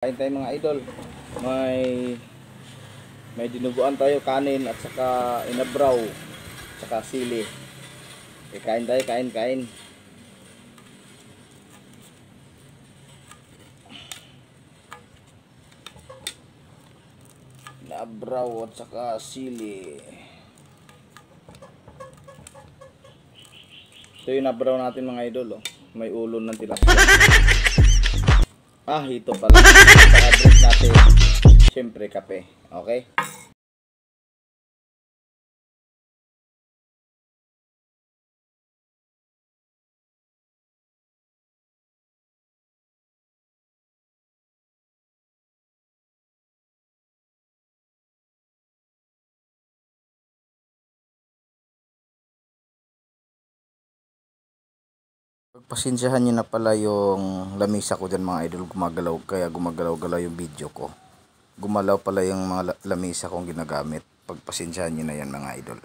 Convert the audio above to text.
Kain tayo mga idol. May dinuguan tayo, kanin at saka inabraw, saka sili. Kain tayo, kain. Inabraw at saka sili. Ito yung inabraw natin mga idol, oh. May ulo ng tilapia. Ito pala. Saka-drink natin, syempre kape. Okay? Pagpasensyahan nyo na pala yung lamisa ko dyan mga idol, gumagalaw, kaya gumagalaw-galaw yung video ko. Gumalaw pala yung mga lamisa kong ginagamit. Pagpasensyahan nyo na yan mga idol.